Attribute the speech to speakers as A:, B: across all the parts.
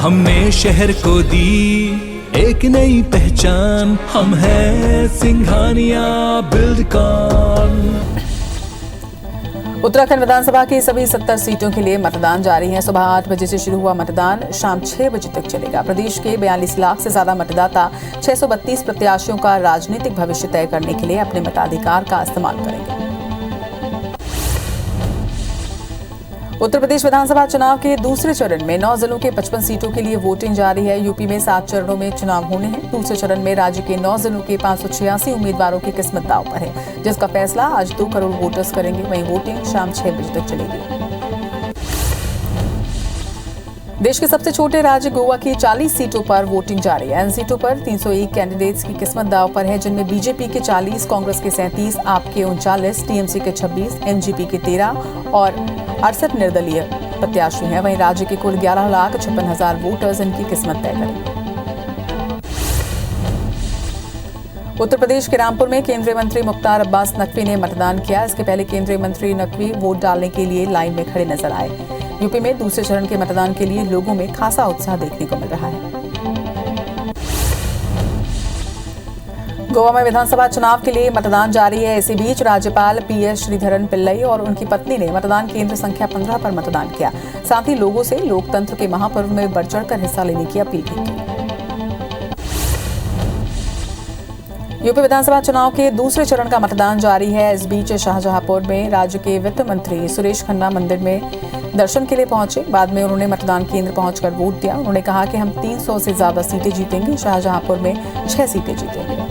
A: हमने शहर को दी एक नई पहचान, हम हैं सिंघानिया बिल्डकॉन।
B: उत्तराखंड विधानसभा की सभी 70 सीटों के लिए मतदान जारी है। सुबह 8 बजे से शुरू हुआ मतदान शाम 6 बजे तक चलेगा। प्रदेश के 42 लाख से ज्यादा मतदाता 632 प्रत्याशियों का राजनीतिक भविष्य तय करने के लिए अपने मताधिकार का इस्तेमाल करेंगे। उत्तर प्रदेश विधानसभा चुनाव के दूसरे चरण में 9 जिलों के 55 सीटों के लिए वोटिंग जारी है। यूपी में 7 चरणों में चुनाव होने हैं। दूसरे चरण में राज्य के 9 जिलों के 586 उम्मीदवारों की किस्मत दांव पर है, जिसका फैसला आज 2 करोड़ वोटर्स करेंगे। वहीं वोटिंग शाम 6 बजे तक चलेगी। देश के सबसे छोटे राज्य गोवा की 40 सीटों पर वोटिंग जारी है। इन सीटों पर 301 कैंडिडेट्स की किस्मत दांव पर है, जिनमें बीजेपी के 40, कांग्रेस के 37, आप के 39, टीएमसी के 26, एनजीपी के 13 और 68 निर्दलीय प्रत्याशी हैं। वहीं राज्य के कुल 11,56,000 वोटर्स इनकी किस्मत तय करेंगे। उत्तर प्रदेश के रामपुर में केंद्रीय मंत्री मुख्तार अब्बास नकवी ने मतदान किया। इसके पहले केंद्रीय मंत्री नकवी वोट डालने के लिए लाइन में खड़े नजर आए। यूपी में दूसरे चरण के मतदान के लिए लोगों में खासा उत्साह देखने को मिल रहा है। गोवा में विधानसभा चुनाव के लिए मतदान जारी है। इसी बीच राज्यपाल पीएस श्रीधरन पिल्लई और उनकी पत्नी ने मतदान केंद्र संख्या 15 पर मतदान किया। साथ ही लोगों से लोकतंत्र के महापर्व में बढ़ चढ़कर हिस्सा लेने की अपील भी की। यूपी विधानसभा चुनाव के दूसरे चरण का मतदान जारी है। इस बीच शाहजहांपुर में राज्य के वित्त मंत्री सुरेश खन्ना मंदिर में दर्शन के लिए पहुंचे। बाद में उन्होंने मतदान केंद्र पहुंचकर वोट दिया। उन्होंने कहा कि हम 300 से ज्यादा सीटें जीतेंगे। शाहजहांपुर में 6 सीटें जीतेंगे।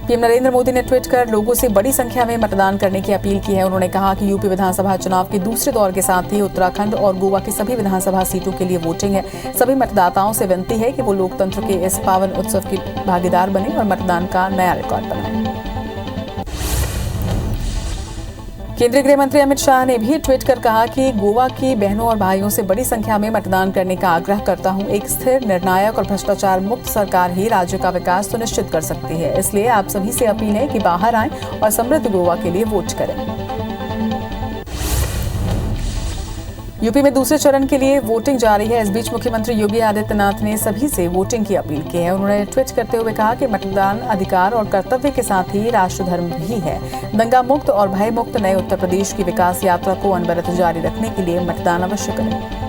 B: पीएम नरेंद्र मोदी ने ट्वीट कर लोगों से बड़ी संख्या में मतदान करने की अपील की है। उन्होंने कहा कि यूपी विधानसभा चुनाव के दूसरे दौर के साथ ही उत्तराखंड और गोवा की सभी विधानसभा सीटों के लिए वोटिंग है। सभी मतदाताओं से विनती है कि वो लोकतंत्र के इस पावन उत्सव की भागीदार बने और मतदान का नया रिकॉर्ड बनाएं। केंद्रीय गृह मंत्री अमित शाह ने भी ट्वीट कर कहा कि गोवा की बहनों और भाइयों से बड़ी संख्या में मतदान करने का आग्रह करता हूं। एक स्थिर, निर्णायक और भ्रष्टाचार मुक्त सरकार ही राज्य का विकास सुनिश्चित कर सकती है। इसलिए आप सभी से अपील है कि बाहर आएं और समृद्ध गोवा के लिए वोट करें। यूपी में दूसरे चरण के लिए वोटिंग जारी है। इस बीच मुख्यमंत्री योगी आदित्यनाथ ने सभी से वोटिंग की अपील की है। उन्होंने ट्वीट करते हुए कहा कि मतदान अधिकार और कर्तव्य के साथ ही राष्ट्र धर्म भी है। दंगा मुक्त और भय मुक्त नए उत्तर प्रदेश की विकास यात्रा को अनवरत जारी रखने के लिए मतदान अवश्य करें।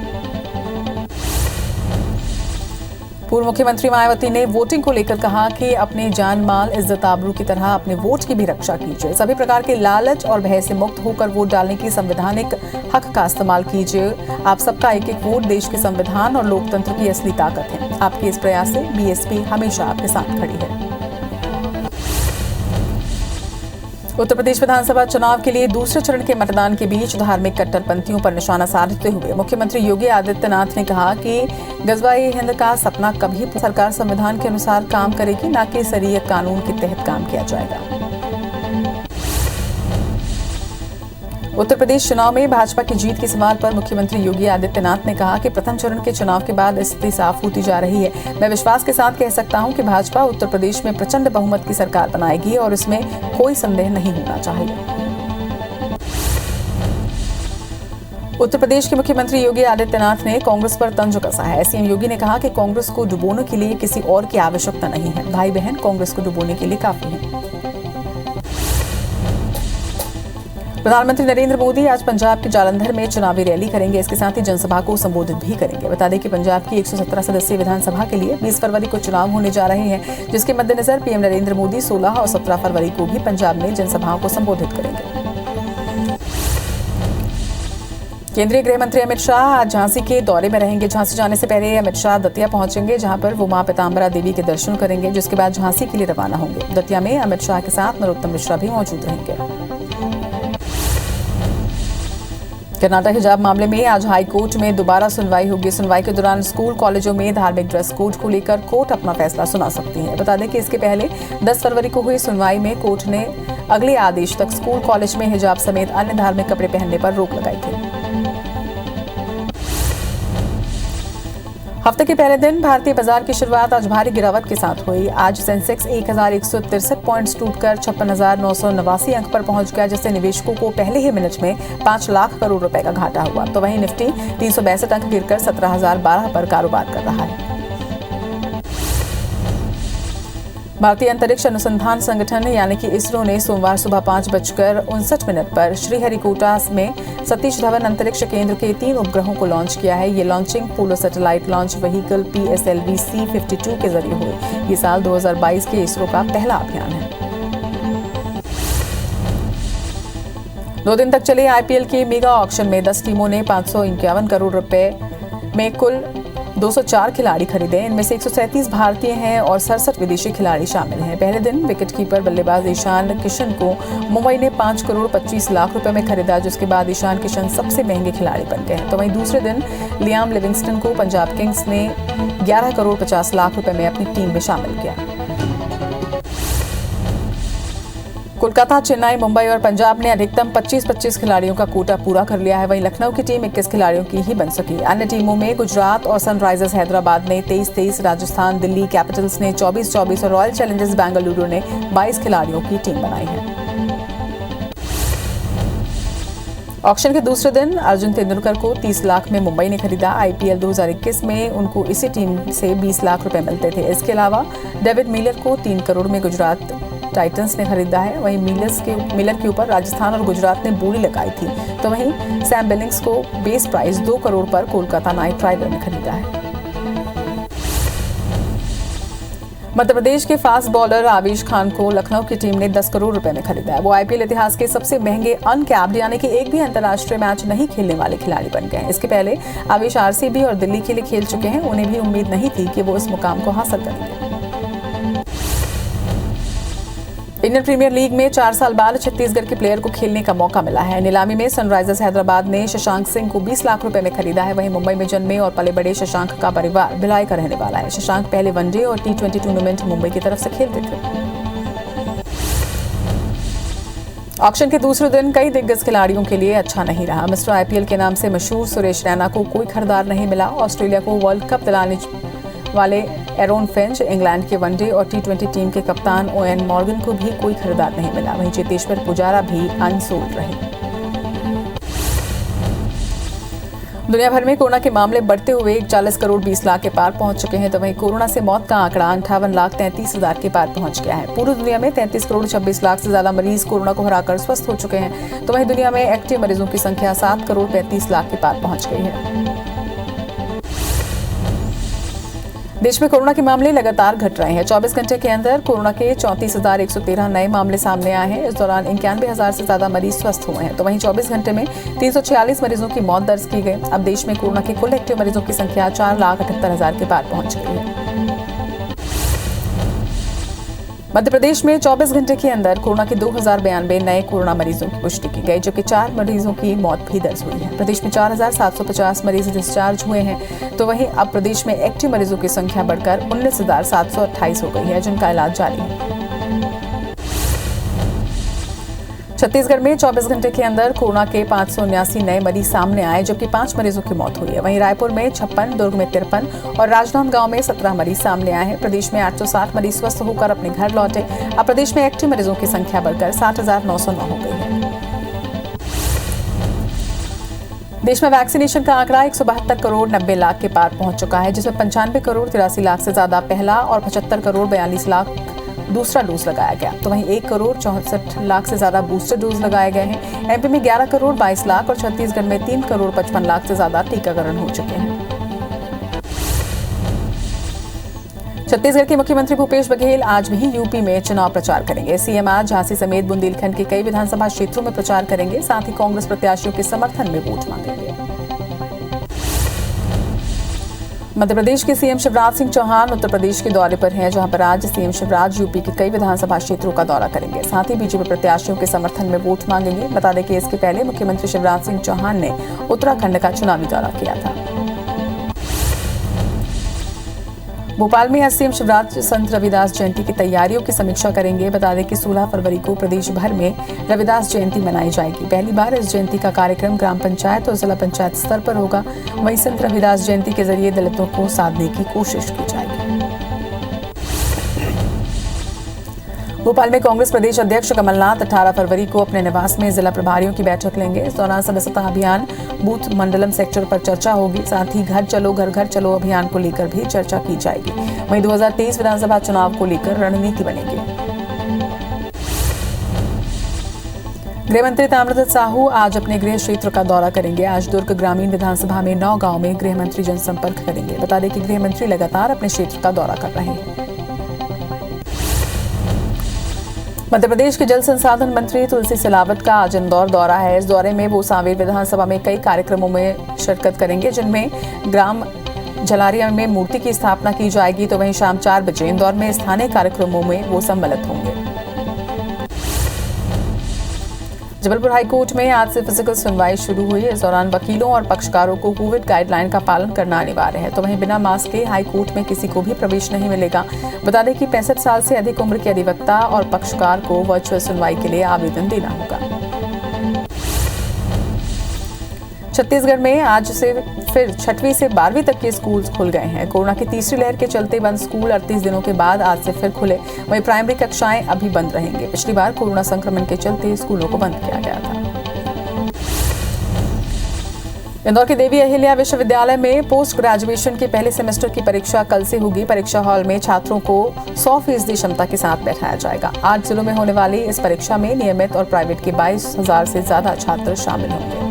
B: पूर्व मुख्यमंत्री मायावती ने वोटिंग को लेकर कहा कि अपने जान माल, इज्जत आबरू की तरह अपने वोट की भी रक्षा कीजिए। सभी प्रकार के लालच और भय से मुक्त होकर वोट डालने की संवैधानिक हक का इस्तेमाल कीजिए। आप सबका एक एक वोट देश के संविधान और लोकतंत्र की असली ताकत है। आपके इस प्रयास से बीएसपी हमेशा आपके साथ खड़ी है। उत्तर प्रदेश विधानसभा चुनाव के लिए दूसरे चरण के मतदान के बीच धार्मिक कट्टरपंथियों पर निशाना साधते हुए मुख्यमंत्री योगी आदित्यनाथ ने कहा कि गजवा-ए हिंद का सपना कभी सरकार संविधान के अनुसार काम करेगी, न कि शरीयत कानून के तहत काम किया जाएगा। उत्तर प्रदेश चुनाव में भाजपा की जीत के सवाल पर मुख्यमंत्री योगी आदित्यनाथ ने कहा कि प्रथम चरण के चुनाव के बाद स्थिति साफ होती जा रही है। मैं विश्वास के साथ कह सकता हूं कि भाजपा उत्तर प्रदेश में प्रचंड बहुमत की सरकार बनाएगी और इसमें कोई संदेह नहीं होना चाहिए। उत्तर प्रदेश के मुख्यमंत्री योगी आदित्यनाथ ने कांग्रेस पर तंज कसा है। सीएम योगी ने कहा कि कांग्रेस को डुबोने के लिए किसी और की आवश्यकता नहीं है। भाई बहन कांग्रेस को डुबोने के लिए काफी है। प्रधानमंत्री नरेंद्र मोदी आज पंजाब के जालंधर में चुनावी रैली करेंगे। इसके साथ ही जनसभा को संबोधित भी करेंगे। बता दें कि पंजाब की 117 सदस्यीय विधानसभा के लिए 20 फरवरी को चुनाव होने जा रहे हैं, जिसके मद्देनजर पीएम नरेंद्र मोदी 16 और 17 फरवरी को भी पंजाब में जनसभाओं को संबोधित करेंगे। केंद्रीय गृह मंत्री अमित शाह आज झांसी के दौरे में रहेंगे। झांसी जाने से पहले अमित शाह दतिया पहुंचेंगे, जहां पर वो मां पीताम्बरा देवी के दर्शन करेंगे, जिसके बाद झांसी के लिए रवाना होंगे। दतिया में अमित शाह के साथ नरोत्तम मिश्रा भी मौजूद रहेंगे। कर्नाटक हिजाब मामले में आज हाई कोर्ट में दोबारा सुनवाई होगी। सुनवाई के दौरान स्कूल कॉलेजों में धार्मिक ड्रेस कोड को लेकर कोर्ट अपना फैसला सुना सकती है। बता दें कि इसके पहले 10 फरवरी को हुई सुनवाई में कोर्ट ने अगले आदेश तक स्कूल कॉलेज में हिजाब समेत अन्य धार्मिक कपड़े पहनने पर रोक लगाई थी। हफ्ते के पहले दिन भारतीय बाजार की शुरुआत आज भारी गिरावट के साथ हुई। आज सेंसेक्स 1163 पॉइंट्स टूटकर 56,989 अंक पर पहुंच गया, जिससे निवेशकों को पहले ही मिनट में 5 लाख करोड़ रुपए का घाटा हुआ। तो वहीं निफ्टी 362 अंक गिरकर 17,012 पर कारोबार कर रहा है। भारतीय अंतरिक्ष अनुसंधान संगठन यानी कि इसरो ने सोमवार सुबह 5:59 पर श्रीहरिकोटा में सतीश धवन अंतरिक्ष केंद्र के 3 उपग्रहों को लॉन्च किया है। ये launching polar satellite launch vehicle PSLV C-52 के जरिए हुई। ये साल 2022 के इसरो का पहला अभियान है। 2 दिन तक चले IPL के मेगा ऑक्शन में 10 टीमों ने 551 करोड़ रुपए में कुल 204 खिलाड़ी खरीदे। इनमें से 137 भारतीय हैं और 67 विदेशी खिलाड़ी शामिल हैं। पहले दिन विकेटकीपर बल्लेबाज ईशान किशन को मुंबई ने 5 करोड़ 25 लाख रुपए में खरीदा, जिसके बाद ईशान किशन सबसे महंगे खिलाड़ी बन गए हैं। तो वहीं दूसरे दिन लियाम लिविंगस्टन को पंजाब किंग्स ने 11 करोड़ 50 लाख रुपए में अपनी टीम में शामिल किया। कोलकाता, चेन्नई, मुंबई और पंजाब ने अधिकतम 25-25 खिलाड़ियों का कोटा पूरा कर लिया है। वहीं लखनऊ की टीम 21 खिलाड़ियों की ही बन सकी। अन्य टीमों में गुजरात और सनराइजर्स हैदराबाद ने 23-23, राजस्थान, दिल्ली कैपिटल्स ने 24-24 और रॉयल चैलेंजर्स बेंगलुरु ने 22 खिलाड़ियों की टीम बनाई है। ऑक्शन के दूसरे दिन अर्जुन तेंदुलकर को 30 लाख में मुंबई ने खरीदा। IPL 2021 में उनको इसी टीम से 20 लाख रुपए मिलते थे। इसके अलावा डेविड मिलर को 3 करोड़ में गुजरात टाइटंस ने खरीदा है। वहीं मिलर के ऊपर राजस्थान और गुजरात ने बोली लगाई थी। तो वहीं सैम बिलिंग्स को बेस प्राइस 2 करोड़ पर कोलकाता नाइट राइडर ने खरीदा है। मध्य प्रदेश के फास्ट बॉलर आवेश खान को लखनऊ की टीम ने 10 करोड़ रुपए में खरीदा है। वो IPL इतिहास के सबसे महंगे अनकैप्ड यानी कि एक भी अंतर्राष्ट्रीय मैच नहीं खेलने वाले खिलाड़ी बन गए हैं। इसके पहले आवेश RCB और दिल्ली के लिए खेल चुके हैं। उन्हें भी उम्मीद नहीं थी कि वो इस मुकाम को हासिल करेंगे। इंडियन प्रीमियर लीग में 4 साल बाद छत्तीसगढ़ के प्लेयर को खेलने का मौका मिला है। नीलामी में सनराइजर्स हैदराबाद ने शशांक सिंह को 20 लाख रुपए में खरीदा है। वहीं मुंबई में जन्मे और पले बड़े शशांक का परिवार भिलाई का रहने वाला है। शशांक पहले वनडे और T20 टूर्नामेंट मुंबई की तरफ से खेलते थे। ऑक्शन के दूसरे दिन कई दिग्गज खिलाड़ियों के लिए अच्छा नहीं रहा। मिस्टर IPL के नाम से मशहूर सुरेश रैना को कोई खरीदार नहीं मिला। ऑस्ट्रेलिया को वर्ल्ड कप दिलाने वाले एरोन फिंच, इंग्लैंड के वनडे और T20 टीम के कप्तान ओएन मॉर्गन को भी कोई खरीदार नहीं मिला। वहीं चेतेश्वर पुजारा भी अनसोल्ड रहे। दुनिया भर में कोरोना के मामले बढ़ते हुए 40 करोड़ 20 लाख के पार पहुंच चुके हैं। तो वहीं कोरोना से मौत का आंकड़ा 58,33,000 के पार पहुंच गया है। पूरी दुनिया में 33 करोड़ 26 लाख से ज्यादा मरीज कोरोना को हराकर स्वस्थ हो चुके हैं। तो वहीं दुनिया में एक्टिव मरीजों की संख्या 7 करोड़ 35 लाख के पार पहुंच गई है। देश में कोरोना के मामले लगातार घट रहे हैं। 24 घंटे के अंदर कोरोना के 34,113 नए मामले सामने आए हैं। इस दौरान 91,000 से ज्यादा मरीज स्वस्थ हुए हैं। तो वहीं 24 घंटे में 346 मरीजों की मौत दर्ज की गई। अब देश में कोरोना के कुल एक्टिव मरीजों की संख्या 4,78,000 के पार पहुंच गई है। मध्य प्रदेश में 24 घंटे के अंदर कोरोना के 2,092 नए कोरोना मरीजों की पुष्टि की गई, जो कि 4 मरीजों की मौत भी दर्ज हुई है। प्रदेश में 4,750 मरीज डिस्चार्ज हुए हैं। तो वहीं अब प्रदेश में एक्टिव मरीजों की संख्या बढ़कर 19,728 हो गई है, जिनका इलाज जारी है। छत्तीसगढ़ में 24 घंटे के अंदर कोरोना के 579 नए मरीज सामने आए, जबकि 5 मरीजों की मौत हुई है। वहीं रायपुर में 56, दुर्ग में 53 और राजनांदगांव में 17 मरीज सामने आए हैं। प्रदेश में 860 मरीज स्वस्थ होकर अपने घर लौटे। अब प्रदेश में एक्टिव मरीजों की संख्या बढ़कर 60,909 हो गई है। देश में वैक्सीनेशन का आंकड़ा 172 करोड़ 90 लाख के पार पहुंच चुका है, जिसमें 95 करोड़ 83 लाख से ज्यादा पहला और 75 करोड़ 42 लाख दूसरा डोज लगाया गया। तो वहीं 1 करोड़ 64 लाख से ज्यादा बूस्टर डोज लगाए गए हैं। MP में 11 करोड़ 22 लाख और छत्तीसगढ़ में 3 करोड़ 55 लाख से ज्यादा टीकाकरण हो चुके हैं। छत्तीसगढ़ के मुख्यमंत्री भूपेश बघेल आज भी यूपी में चुनाव प्रचार करेंगे। सीएम आज झांसी समेत बुंदेलखंड के कई विधानसभा क्षेत्रों में प्रचार करेंगे। साथ ही कांग्रेस प्रत्याशियों के समर्थन में वोट मांगेंगे। मध्य प्रदेश के सीएम शिवराज सिंह चौहान उत्तर प्रदेश के दौरे पर हैं, जहां पर आज सीएम शिवराज यूपी के कई विधानसभा क्षेत्रों का दौरा करेंगे। साथ ही बीजेपी प्रत्याशियों के समर्थन में वोट मांगेंगे। बता दें कि इसके पहले मुख्यमंत्री शिवराज सिंह चौहान ने उत्तराखंड का चुनावी दौरा किया था। भोपाल में आज सीएम शिवराज संत रविदास जयंती की तैयारियों की समीक्षा करेंगे। बता दें कि 16 फरवरी को प्रदेश भर में रविदास जयंती मनाई जाएगी। पहली बार इस जयंती का कार्यक्रम ग्राम पंचायत और जिला पंचायत स्तर पर होगा। वहीं संत रविदास जयंती के जरिए दलितों को साधने की कोशिश की जाएगी। भोपाल में कांग्रेस प्रदेश अध्यक्ष कमलनाथ 18 फरवरी को अपने निवास में जिला प्रभारियों की बैठक लेंगे। इस दौरान सदस्यता अभियान, बूथ मंडलम सेक्टर पर चर्चा होगी। साथ ही घर चलो घर घर चलो अभियान को लेकर भी चर्चा की जाएगी। वहीं 2023 विधानसभा चुनाव को लेकर रणनीति बनेगी। गृह मंत्री ताम्रध्वज साहू आज अपने गृह क्षेत्र का दौरा करेंगे। आज दुर्ग ग्रामीण विधानसभा में 9 गांव में गृह मंत्री जनसंपर्क करेंगे। बता दें कि गृह मंत्री लगातार अपने क्षेत्र का दौरा कर रहे हैं। मध्य प्रदेश के जल संसाधन मंत्री तुलसी सिलावट का आज इंदौर दौरा है। इस दौरे में वो सांवेर विधानसभा में कई कार्यक्रमों में शिरकत करेंगे, जिनमें ग्राम जलारिया में मूर्ति की स्थापना की जाएगी। तो वहीं शाम 4 बजे इंदौर में स्थानीय कार्यक्रमों में वो सम्मिलित होंगे। जबलपुर हाईकोर्ट में आज से फिजिकल सुनवाई शुरू हुई। इस दौरान वकीलों और पक्षकारों को कोविड गाइडलाइन का पालन करना अनिवार्य है। तो वहीं बिना मास्क के हाईकोर्ट में किसी को भी प्रवेश नहीं मिलेगा। बता दें कि 65 साल से अधिक उम्र के अधिवक्ता और पक्षकार को वर्चुअल सुनवाई के लिए आवेदन देना होगा। छत्तीसगढ़ में आज से फिर 6वीं से 12वीं तक के स्कूल खुल गए हैं। कोरोना की तीसरी लहर के चलते बंद स्कूल 38 दिनों के बाद आज से फिर खुले। वहीं प्राइमरी कक्षाएं अभी बंद रहेंगे। पिछली बार कोरोना संक्रमण के चलते स्कूलों को बंद किया गया था। इंदौर के देवी अहिल्या विश्वविद्यालय में पोस्ट ग्रेजुएशन के पहले सेमेस्टर की परीक्षा कल से होगी। परीक्षा हॉल में छात्रों को 100% क्षमता के साथ बैठाया जाएगा। 8 जिलों में होने वाली इस परीक्षा में नियमित और प्राइवेट के 22,000 से ज्यादा छात्र शामिल होंगे।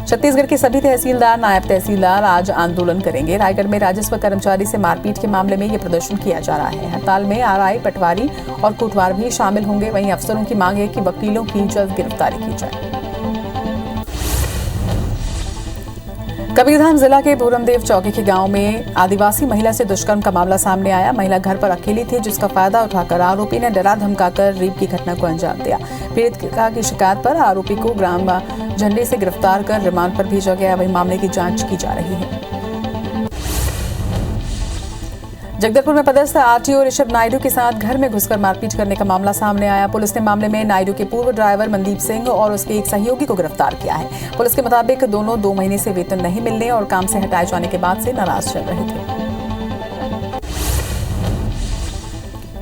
B: छत्तीसगढ़ के सभी तहसीलदार, नायब तहसीलदार आज आंदोलन करेंगे। रायगढ़ में राजस्व कर्मचारी से मारपीट के मामले में ये प्रदर्शन किया जा रहा है। हड़ताल में आरआई, पटवारी और कोटवार भी शामिल होंगे। वहीं अफसरों की मांग है कि वकीलों की जल्द गिरफ्तारी की जाए। कबीरधाम जिला के भूरमदेव चौकी के गांव में आदिवासी महिला से दुष्कर्म का मामला सामने आया। महिला घर पर अकेली थी, जिसका फायदा उठाकर आरोपी ने डरा धमकाकर रेप की घटना को अंजाम दिया। पीड़िता की शिकायत पर आरोपी को ग्राम झंडे से गिरफ्तार कर रिमांड पर भेजा गया। वहीं मामले की जांच की जा रही है। जगदलपुर में पदस्थ आरटीओ ऋषभ नायडू के साथ घर में घुसकर मारपीट करने का मामला सामने आया। पुलिस ने मामले में नायडू के पूर्व ड्राइवर मनदीप सिंह और उसके एक सहयोगी को गिरफ्तार किया है। पुलिस के मुताबिक दोनों 2 महीने से वेतन नहीं मिलने और काम से हटाए जाने के बाद से नाराज चल रहे थे।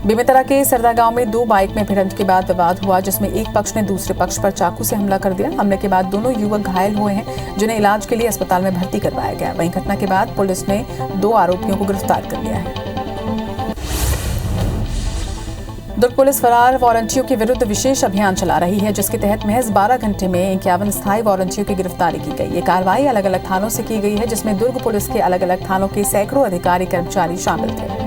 B: बेमेतरा के सरदा गांव में 2 बाइक में भिड़ंत के बाद विवाद हुआ, जिसमें एक पक्ष ने दूसरे पक्ष पर चाकू से हमला कर दिया। हमले के बाद दोनों युवक घायल हुए हैं, जिन्हें इलाज के लिए अस्पताल में भर्ती करवाया गया। वहीं घटना के बाद पुलिस ने 2 आरोपियों को गिरफ्तार कर लिया है। दुर्ग पुलिस फरार वारंटियों के विरुद्ध विशेष अभियान चला रही है, जिसके तहत महज 12 घंटे में 51 स्थायी वारंटियों की गिरफ्तारी की गई। ये कार्रवाई अलग अलग थानों से की गई है, जिसमें दुर्ग पुलिस के अलग अलग थानों के सैकड़ों अधिकारी कर्मचारी शामिल थे।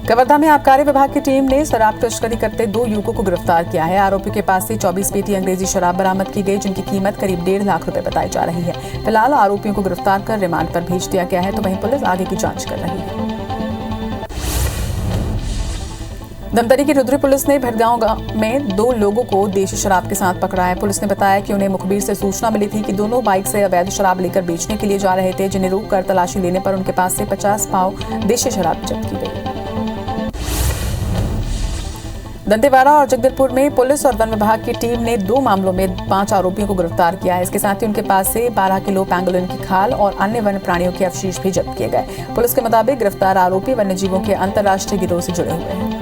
B: कवर्धा में आबकारी विभाग की टीम ने शराब तस्करी करते 2 युवकों को गिरफ्तार किया है। आरोपियों के पास से 24 पेटी अंग्रेजी शराब बरामद की गई, जिनकी कीमत करीब 1.5 लाख रुपए बताई जा रही है। फिलहाल आरोपियों को गिरफ्तार कर रिमांड पर भेज दिया गया है। तो वहीं पुलिस आगे की जांच कर रही है। धमतरी की रुद्री पुलिस ने भटगांव में 2 लोगों को देशी शराब के साथ पकड़ा है। पुलिस ने बताया कि उन्हें मुखबिर से सूचना मिली थी कि दोनों बाइक से अवैध शराब लेकर बेचने के लिए जा रहे थे, जिन्हें रोककर तलाशी लेने पर उनके पास से 50 पाव देशी शराब जब्त की गई। दंतेवाड़ा और जगदलपुर में पुलिस और वन विभाग की टीम ने 2 मामलों में 5 आरोपियों को गिरफ्तार किया है। इसके साथ ही उनके पास से 12 किलो पैंगोलिन की खाल और अन्य वन्य प्राणियों के अवशेष भी जब्त किए गए। पुलिस के मुताबिक गिरफ्तार आरोपी वन्यजीवों के अंतर्राष्ट्रीय गिरोह से जुड़े हुए हैं।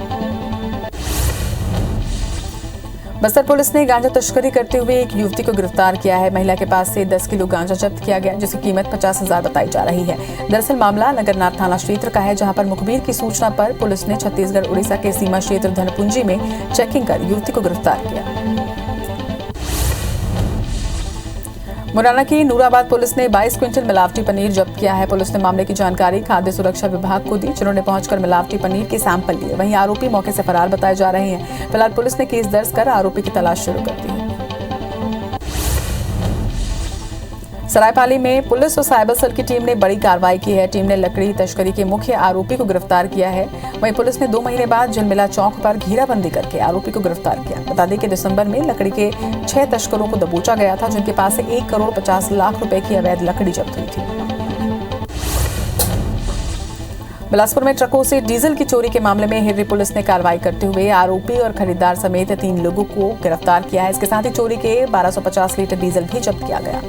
B: बस्तर पुलिस ने गांजा तस्करी करते हुए एक युवती को गिरफ्तार किया है। महिला के पास से 10 किलो गांजा जब्त किया गया, जिसकी कीमत 50,000 बताई जा रही है। दरअसल मामला नगरनार थाना क्षेत्र का है, जहां पर मुखबिर की सूचना पर पुलिस ने छत्तीसगढ़ उड़ीसा के सीमा क्षेत्र धनपुंजी में चेकिंग कर युवती को गिरफ्तार किया। मुरैना की नूराबाद पुलिस ने 22 क्विंटल मिलावटी पनीर जब्त किया है। पुलिस ने मामले की जानकारी खाद्य सुरक्षा विभाग को दी, जिन्होंने पहुंचकर मिलावटी पनीर के सैंपल लिए। वहीं आरोपी मौके से फरार बताए जा रहे हैं। फिलहाल पुलिस ने केस दर्ज कर आरोपी की तलाश शुरू कर दी है। सरायपाली में पुलिस और साइबर सेल की टीम ने बड़ी कार्रवाई की है। टीम ने लकड़ी तस्करी के मुख्य आरोपी को गिरफ्तार किया है। वहीं पुलिस ने 2 महीने बाद झिलमिला चौक पर घेराबंदी करके आरोपी को गिरफ्तार किया। बता दें कि दिसंबर में लकड़ी के 6 तस्करों को दबोचा गया था, जिनके पास से 1 करोड़ 50 लाख रुपए की अवैध लकड़ी जब्त हुई थी। बिलासपुर में ट्रकों से डीजल की चोरी के मामले में हिर्री पुलिस ने कार्रवाई करते हुए आरोपी और खरीदार समेत 3 लोगों को गिरफ्तार किया है। इसके साथ ही चोरी के 1250 लीटर डीजल भी जब्त किया गया।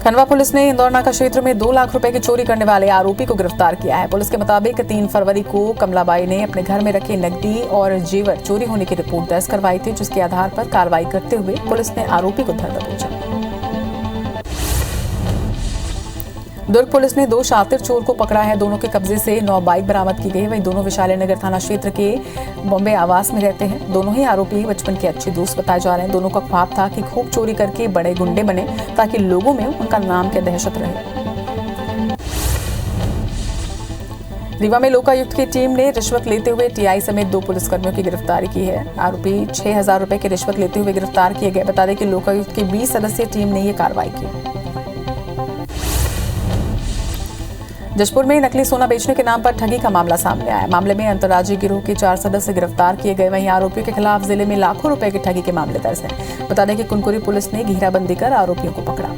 B: खंडवा पुलिस ने इंदौर नाका क्षेत्र में 2 लाख रुपए की चोरी करने वाले आरोपी को गिरफ्तार किया है। पुलिस के मुताबिक 3 फरवरी को कमलाबाई ने अपने घर में रखे नकदी और जेवर चोरी होने की रिपोर्ट दर्ज करवाई थी, जिसके आधार पर कार्रवाई करते हुए पुलिस ने आरोपी को धर दबोचा। दुर्ग पुलिस ने 2 शातिर चोर को पकड़ा है। दोनों के कब्जे से 9 बाइक बरामद की गई। वहीं दोनों विशाले नगर थाना क्षेत्र के बॉम्बे आवास में रहते हैं। दोनों ही आरोपी बचपन के अच्छे दोस्त बताए जा रहे हैं। दोनों का ख्वाब था कि खूब चोरी करके बड़े गुंडे बने, ताकि लोगों में उनका नाम की दहशत रहे। रीवा में लोकायुक्त की टीम ने रिश्वत लेते हुए टीआई समेत 2 पुलिसकर्मियों की गिरफ्तारी की है। आरोपी 6000 रुपए की रिश्वत लेते हुए गिरफ्तार किए गए। बता दें कि लोकायुक्त की 20 सदस्यीय टीम ने यह कार्रवाई की। जशपुर में नकली सोना बेचने के नाम पर ठगी का मामला सामने आया। मामले में अंतर्राज्यीय गिरोह के 4 सदस्य गिरफ्तार किए गए। वहीं आरोपियों के खिलाफ जिले में लाखों रुपए के ठगी के मामले दर्ज हैं। बता दें कि कुनकुरी पुलिस ने घेराबंदी कर आरोपियों को पकड़ा।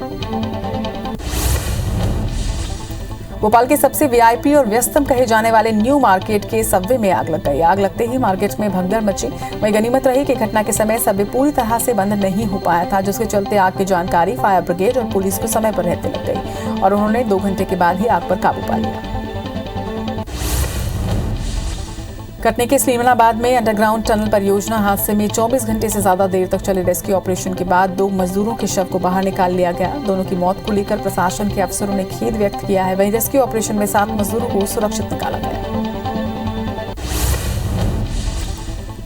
B: भोपाल के सबसे वीआईपी और व्यस्तम कहे जाने वाले न्यू मार्केट के सबवे में आग लग गई। आग लगते ही मार्केट में भगदड़ मची। वहीं गनीमत रही कि घटना के समय सबवे पूरी तरह से बंद नहीं हो पाया था, जिसके चलते आग की जानकारी फायर ब्रिगेड और पुलिस को समय पर रहते लग गई और उन्होंने 2 घंटे के बाद ही आग पर काबू पा लिया। कटनी के स्लीमनाबाद में अंडरग्राउंड टनल परियोजना हादसे में 24 घंटे से ज्यादा देर तक चले रेस्क्यू ऑपरेशन के बाद 2 मजदूरों के शव को बाहर निकाल लिया गया। दोनों की मौत को लेकर प्रशासन के अफसरों ने खेद व्यक्त किया है। वहीं रेस्क्यू ऑपरेशन में 7 मजदूरों को सुरक्षित निकाला गया।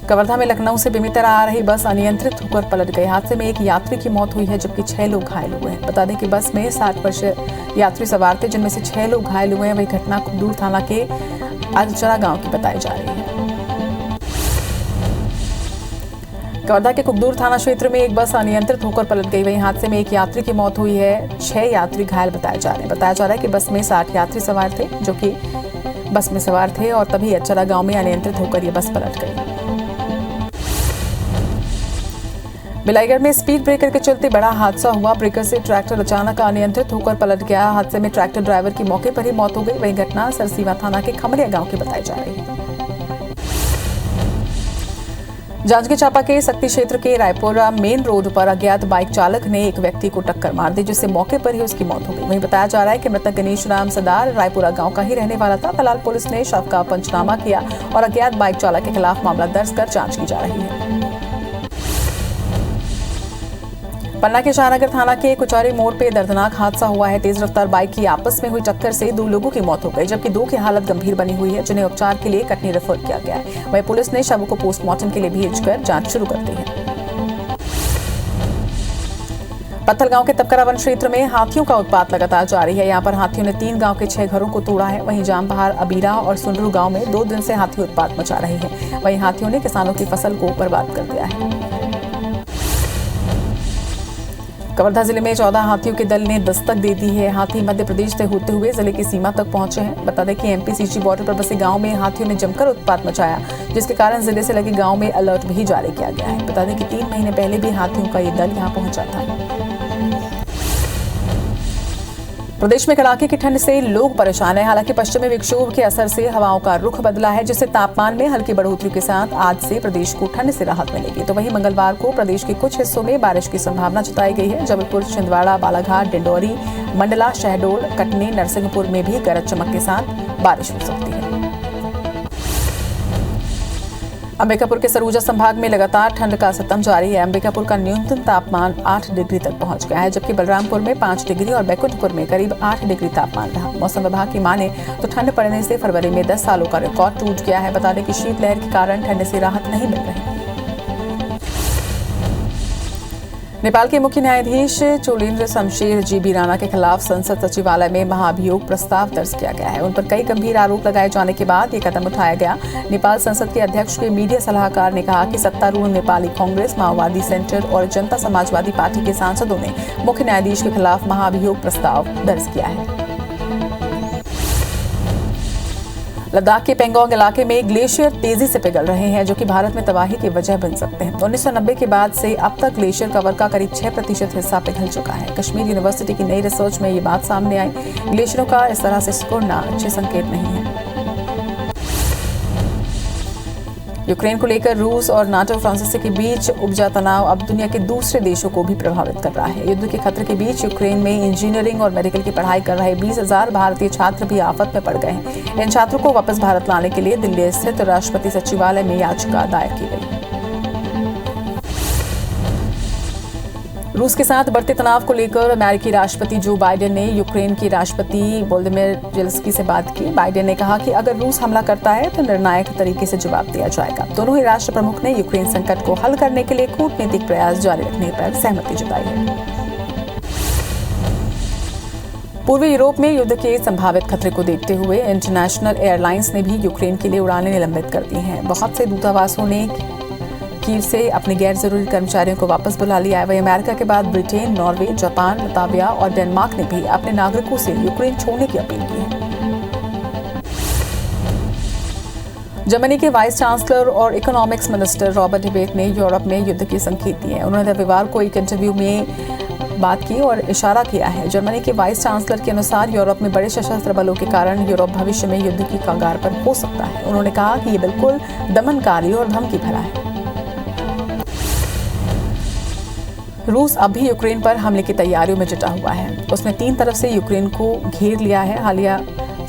B: कवर्धा में लखनऊ से बेमेतरा आ रही बस अनियंत्रित होकर पलट गई। हादसे में 1 यात्री की मौत हुई है, जबकि 6 लोग घायल हुए हैं। बता दें कि बस में 60 वर्षीय यात्री सवार थे, जिनमें से 6 लोग घायल हुए हैं। वही घटना खुगदूर थाना के आजचरा गांव की बताई जा रही है। कवर्धा के कुकदूर थाना क्षेत्र में एक बस अनियंत्रित होकर पलट गई। वहीं हादसे में 1 यात्री की मौत हुई है, 6 यात्री घायल बताए जा रहे हैं। बताया जा रहा है कि बस में 60 यात्री सवार थे, जो कि बस में सवार थे और तभी अचरा गांव में अनियंत्रित होकर यह बस पलट गई। बिलाईगढ़ में स्पीड ब्रेकर के चलते बड़ा हादसा हुआ। ब्रेकर से ट्रैक्टर अचानक अनियंत्रित होकर पलट गया। हादसे में ट्रैक्टर ड्राइवर की मौके पर ही मौत हो गई। वहीं घटना सरसीवा थाना के खमरिया गांव की बताई जा रही है। जांजगीर चांपा के शक्ति क्षेत्र के रायपुरा मेन रोड पर अज्ञात बाइक चालक ने एक व्यक्ति को टक्कर मार दी, जिससे मौके पर ही उसकी मौत हो गई। वहीं बताया जा रहा है कि मृतक गणेश राम सदार रायपुरा गांव का ही रहने वाला था। फिलहाल पुलिस ने शव का पंचनामा किया और अज्ञात बाइक चालक के खिलाफ मामला दर्ज कर जांच की जा रही है। पन्ना के शाहनगर थाना के कुचारी मोड़ पे दर्दनाक हादसा हुआ है। तेज रफ्तार बाइक की आपस में हुई टक्कर से 2 लोगों की मौत हो गई, जबकि 2 की हालत गंभीर बनी हुई है, जिन्हें उपचार के लिए कटनी रेफर किया गया है। वहीं पुलिस ने शव को पोस्टमार्टम के लिए भेजकर जांच शुरू कर दी है। पत्थलगांव के तपकरा वन क्षेत्र में हाथियों का उत्पात लगातार जारी है। यहाँ पर हाथियों ने 3 गांव के 6 घरों को तोड़ा है। वहीं जामबहार, अबीरा और सुंडरू गांव में 2 दिन से हाथी उत्पात मचा रहे हैं। वहीं हाथियों ने किसानों की फसल को बर्बाद कर दिया है। कवर्धा जिले में 14 हाथियों के दल ने दस्तक दे दी है। हाथी मध्य प्रदेश से होते हुए जिले की सीमा तक पहुंचे हैं। बता दें कि एमपी-सीजी बॉर्डर पर बसे गांव में हाथियों ने जमकर उत्पात मचाया, जिसके कारण जिले से लगे गांव में अलर्ट भी जारी किया गया है। बता दें कि 3 महीने पहले भी हाथियों का ये दल यहां पहुंचा था। प्रदेश में कड़ाके की ठंड से लोग परेशान हैं। हालांकि पश्चिमी विक्षोभ के असर से हवाओं का रुख बदला है, जिससे तापमान में हल्की बढ़ोतरी के साथ आज से प्रदेश को ठंड से राहत मिलेगी। तो वहीं मंगलवार को प्रदेश के कुछ हिस्सों में बारिश की संभावना जताई गई है। जबलपुर, छिंदवाड़ा, बालाघाट, डिंडौरी, मंडला, शहडोल, कटनी, नरसिंहपुर में भी गरज चमक के साथ बारिश हो सकती है। अंबिकापुर के सरूजा संभाग में लगातार ठंड का असर जारी है। अंबिकापुर का न्यूनतम तापमान 8 डिग्री तक पहुंच गया है, जबकि बलरामपुर में 5 डिग्री और बैकुंठपुर में करीब 8 डिग्री तापमान रहा। मौसम विभाग की माने तो ठंड पड़ने से फरवरी में 10 सालों का रिकॉर्ड टूट गया है। बता दें कि शीतलहर के कारण ठंड से राहत नहीं मिल रही। नेपाल के मुख्य न्यायाधीश चोलेन्द्र शमशेर जीबी राणा के खिलाफ संसद सचिवालय में महाभियोग प्रस्ताव दर्ज किया गया है। उन पर कई गंभीर आरोप लगाए जाने के बाद ये कदम उठाया गया। नेपाल संसद के अध्यक्ष के मीडिया सलाहकार ने कहा कि सत्तारूढ़ नेपाली कांग्रेस, माओवादी सेंटर और जनता समाजवादी पार्टी के सांसदों ने मुख्य न्यायाधीश के खिलाफ महाभियोग प्रस्ताव दर्ज किया है। लद्दाख के पेंगोंग इलाके में ग्लेशियर तेजी से पिघल रहे हैं, जो कि भारत में तबाही की वजह बन सकते हैं। 1990 के बाद से अब तक ग्लेशियर कवर का करीब 6% हिस्सा पिघल चुका है। कश्मीर यूनिवर्सिटी की नई रिसर्च में ये बात सामने आई। ग्लेशियरों का इस तरह से सिकुड़ना अच्छे संकेत नहीं है। यूक्रेन को लेकर रूस और नाटो फ्रांसीसी के बीच उपजा तनाव अब दुनिया के दूसरे देशों को भी प्रभावित कर रहा है। युद्ध के खतरे के बीच यूक्रेन में इंजीनियरिंग और मेडिकल की पढ़ाई कर रहे 20,000 भारतीय छात्र भी आफत में पड़ गए हैं। इन छात्रों को वापस भारत लाने के लिए दिल्ली स्थित राष्ट्रपति सचिवालय में याचिका दायर की गई। रूस के साथ बढ़ते तनाव को लेकर अमेरिकी राष्ट्रपति जो बाइडेन ने यूक्रेन के राष्ट्रपति वोलोदिमीर ज़ेलेंस्की से बात की। बाइडेन ने कहा कि अगर रूस हमला करता है तो निर्णायक तरीके से जवाब दिया जाएगा। दोनों ही राष्ट्र प्रमुख ने यूक्रेन संकट को हल करने के लिए कूटनीतिक प्रयास जारी रखने पर सहमति जताई है। पूर्वी यूरोप में युद्ध के संभावित खतरे को देखते हुए इंटरनेशनल एयरलाइंस ने भी यूक्रेन के लिए उड़ानें निलंबित कर दी हैं। बहुत से दूतावासों ने कीव से अपने गैर जरूरी कर्मचारियों को वापस बुला लिया है। वहीं अमेरिका के बाद ब्रिटेन, नॉर्वे, जापान, लताविया और डेनमार्क ने भी अपने नागरिकों से यूक्रेन छोड़ने की अपील की है। जर्मनी के वाइस चांसलर और इकोनॉमिक्स मिनिस्टर रॉबर्ट हेबेक ने यूरोप में युद्ध के संकेत दिए हैं। उन्होंने रविवार को एक इंटरव्यू में बात की और इशारा किया है। जर्मनी के वाइस चांसलर के अनुसार यूरोप में बड़े सशस्त्र बलों के कारण यूरोप भविष्य में युद्ध की कगार पर हो सकता है। उन्होंने कहा कि ये बिल्कुल दमनकारी और धमकी भरा है। रूस अब भी यूक्रेन पर हमले की तैयारियों में जुटा हुआ है। उसने 3 तरफ से यूक्रेन को घेर लिया है। हालिया